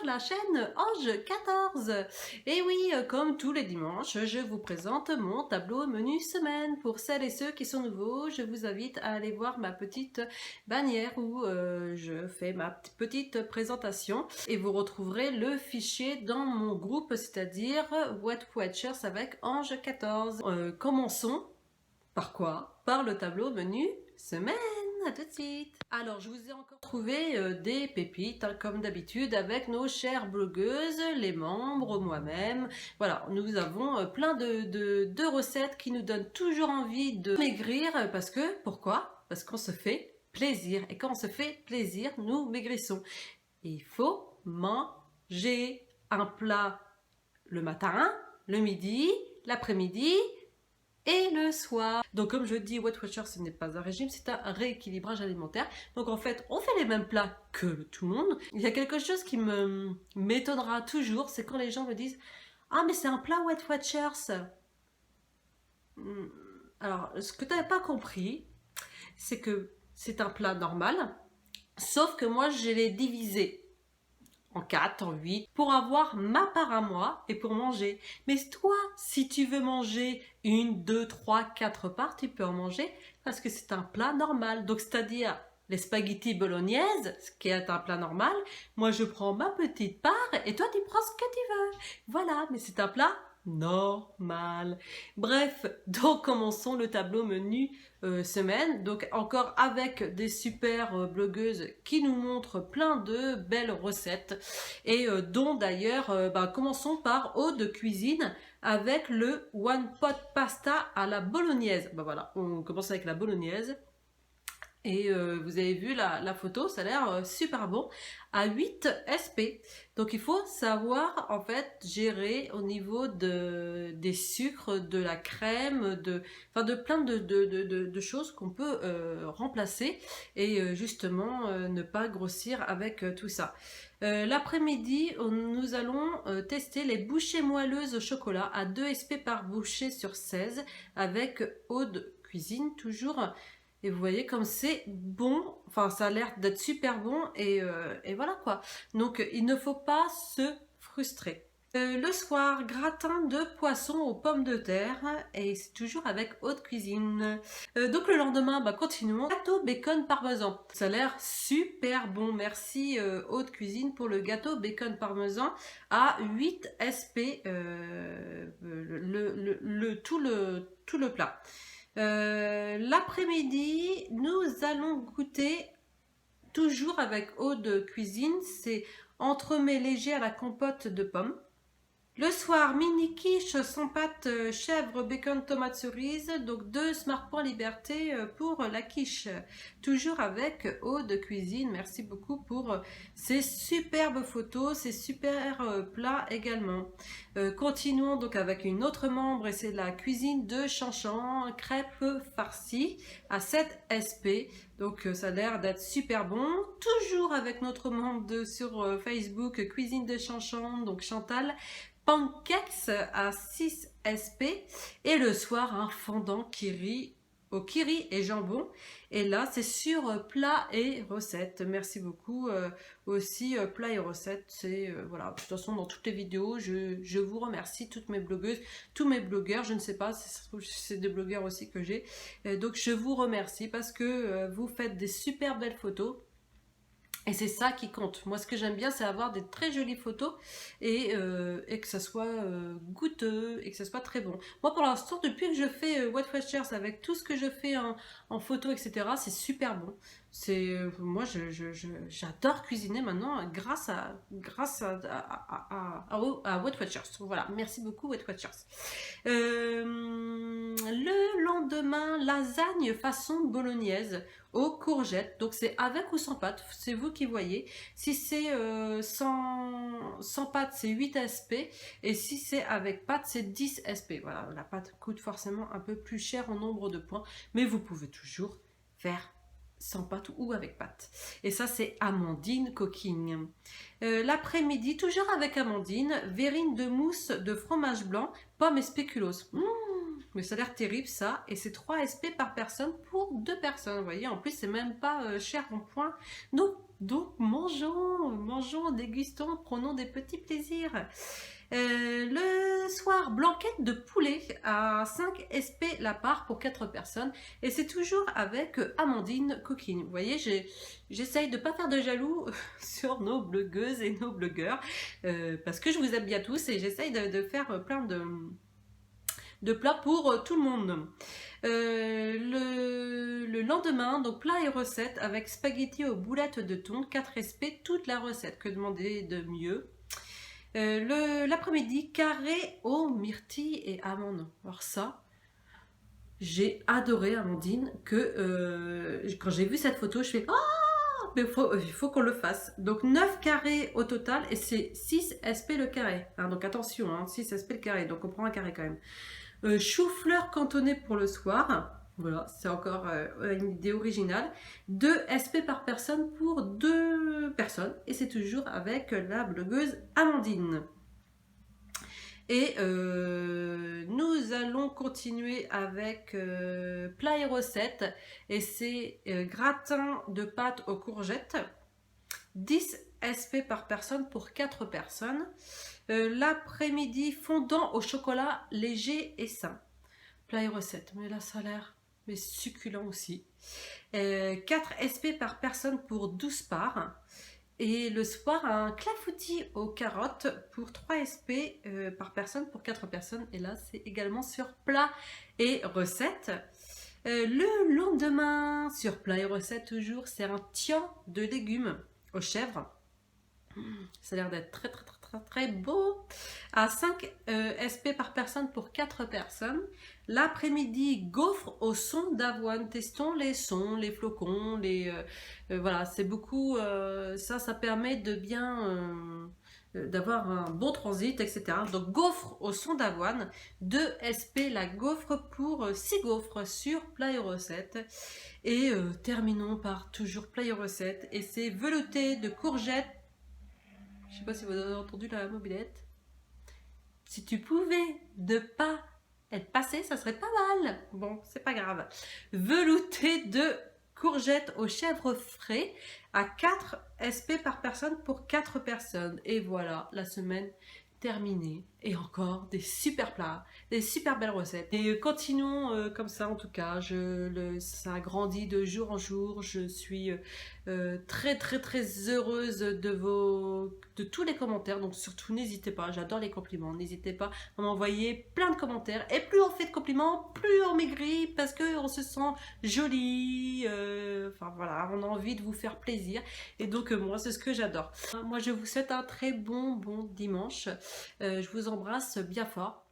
la chaîne Ange 14. Et oui, comme tous les dimanches, je vous présente mon tableau menu semaine. Pour celles et ceux qui sont nouveaux, je vous invite à aller voir ma petite bannière où je fais ma petite présentation. Et vous retrouverez le fichier dans mon groupe, c'est-à-dire What Watchers avec Ange 14. Commençons par quoi? Par le tableau menu semaine. À tout de suite. Alors, je vous ai encore trouvé des pépites, hein, comme d'habitude, avec nos chères blogueuses, les membres, moi-même. Voilà, nous avons plein de recettes qui nous donnent toujours envie de maigrir. Parce que, pourquoi? Parce qu'on se fait plaisir. Et quand on se fait plaisir, nous maigrissons. Et il faut manger un plat le matin, le midi, l'après-midi et le soir. Donc comme je dis, Weight Watchers, ce n'est pas un régime, c'est un rééquilibrage alimentaire. Donc en fait, on fait les mêmes plats que tout le monde. Il y a quelque chose qui m'étonnera toujours, c'est quand les gens me disent « Ah mais c'est un plat Weight Watchers ». Alors, ce que tu n'avais pas compris, c'est que c'est un plat normal, sauf que moi, je l'ai divisé en 4, en 8, pour avoir ma part à moi et pour manger. Mais toi, si tu veux manger 1, 2, 3, 4 parts, tu peux en manger parce que c'est un plat normal. Donc, c'est-à-dire les spaghettis bolognaises, ce qui est un plat normal, moi je prends ma petite part et toi tu prends ce que tu veux. Voilà, mais c'est un plat normal. Bref, donc commençons le tableau menu semaine. Donc encore avec des super blogueuses qui nous montrent plein de belles recettes et dont d'ailleurs, commençons par Aude Cuisine avec le One Pot Pasta à la bolognaise. Voilà, on commence avec la bolognaise. Et vous avez vu la photo, ça a l'air super bon, à 8 SP. Donc il faut savoir en fait gérer au niveau des sucres, de la crème, de plein de choses qu'on peut remplacer et justement ne pas grossir avec tout ça. L'après-midi, nous allons tester les bouchées moelleuses au chocolat à 2 SP par bouchée sur 16 avec Aude Cuisine, toujours. Et vous voyez comme c'est bon, enfin ça a l'air d'être super bon et voilà quoi. Donc il ne faut pas se frustrer. Le soir, gratin de poisson aux pommes de terre et c'est toujours avec Haute Cuisine. Donc le lendemain, continuons. Gâteau bacon parmesan. Ça a l'air super bon. Merci Haute Cuisine pour le gâteau bacon parmesan à 8 SP tout le plat. L'après-midi, nous allons goûter toujours avec Aude Cuisine, c'est entremets léger à la compote de pommes. Le soir, mini quiche sans pâte chèvre, bacon, tomate cerise, donc 2 Smart Points Liberté pour la quiche. Toujours avec Aude Cuisine, merci beaucoup pour ces superbes photos, ces super plats également. Continuons donc avec une autre membre et c'est la cuisine de Chanchan, crêpes farcies à 7 SP. Donc ça a l'air d'être super bon. Toujours avec notre membre sur Facebook, cuisine de Chanchan, donc Chantal. Pancakes à 6 SP et le soir un fondant kiri au kiri et jambon et là c'est sur plat et recettes. Merci beaucoup aussi plat et recettes, c'est voilà, de toute façon dans toutes les vidéos je vous remercie, toutes mes blogueuses, tous mes blogueurs, je ne sais pas si c'est des blogueurs aussi que j'ai, donc je vous remercie parce que vous faites des super belles photos. Et c'est ça qui compte. Moi, ce que j'aime bien, c'est avoir des très jolies photos et que ça soit goûteux et que ça soit très bon. Moi, pour l'instant, depuis que je fais Weight Watchers avec tout ce que je fais en photo, etc., c'est super bon. Moi, j'adore cuisiner maintenant grâce à Weight Watchers. Voilà, merci beaucoup Weight Watchers. Le lendemain, lasagne façon bolognaise aux courgettes, donc c'est avec ou sans pâte, c'est vous qui voyez. Si c'est sans pâte, c'est 8 SP, et si c'est avec pâte, c'est 10 SP. Voilà, la pâte coûte forcément un peu plus cher en nombre de points, mais vous pouvez toujours faire sans pâte ou avec pâte. Et ça, c'est Amandine Cooking. L'après-midi, toujours avec Amandine, verrine de mousse de fromage blanc, pommes et spéculoos. Mais ça a l'air terrible ça, et c'est 3 SP par personne pour 2 personnes, vous voyez, en plus c'est même pas cher en points, donc Donc mangeons, dégustons, prenons des petits plaisirs. Le soir, blanquette de poulet à 5 SP la part pour 4 personnes. Et c'est toujours avec Amandine Coquine. Vous voyez, j'essaye de ne pas faire de jaloux sur nos blogueuses et nos blogueurs. Parce que je vous aime bien tous et j'essaye de faire plein de plats pour tout le monde. Le lendemain, donc plat et recette avec spaghetti aux boulettes de thon, 4 SP, toute la recette. Que demander de mieux? L'après-midi, carré aux myrtilles et amandes. Alors ça, j'ai adoré, Amandine, que quand j'ai vu cette photo, je fais « Ah, mais il faut qu'on le fasse ». Donc 9 carrés au total et c'est 6 SP le carré. Hein, donc attention, hein, 6 SP le carré, donc on prend un carré quand même. Chou-fleur cantonné pour le soir. Voilà, c'est encore une idée originale. 2 SP par personne pour 2 personnes. Et c'est toujours avec la blogueuse Amandine. Et nous allons continuer avec plat et recettes. Et c'est gratin de pâtes aux courgettes. 10 SP par personne pour 4 personnes. L'après-midi, fondant au chocolat léger et sain. Plat et recettes. Mais là, ça a l'air succulent aussi. 4 SP par personne pour 12 parts. Et le soir, un clafoutis aux carottes pour 3 SP par personne pour 4 personnes. Et là, c'est également sur plat et recettes. Le lendemain, sur plat et recettes toujours, c'est un tian de légumes aux chèvres. Ça a l'air d'être très beau. À 5 SP par personne pour 4 personnes. L'après-midi, gaufres au son d'avoine. Testons les sons, les flocons, voilà, c'est beaucoup. Ça permet de bien d'avoir un bon transit, etc. Donc gaufres au son d'avoine. 2 SP la gaufre pour 6 gaufres sur plat et recettes. Et terminons par toujours plat et recettes. Et c'est velouté de courgettes. Je sais pas si vous avez entendu la mobilette. Si tu pouvais ne pas être passé, ça serait pas mal. Bon, c'est pas grave. Velouté de courgettes aux chèvres frais à 4 SP par personne pour 4 personnes. Et voilà, la semaine terminée. Et encore des super plats, des super belles recettes. Et continuons comme ça en tout cas. Ça grandit de jour en jour. Je suis très heureuse de tous les commentaires. Donc surtout n'hésitez pas, j'adore les compliments. N'hésitez pas à m'envoyer plein de commentaires. Et plus on fait de compliments, plus on maigrit parce qu'on se sent joli. Enfin voilà, on a envie de vous faire plaisir. Et donc moi c'est ce que j'adore. Moi je vous souhaite un très bon dimanche. Je vous embrasse bien fort.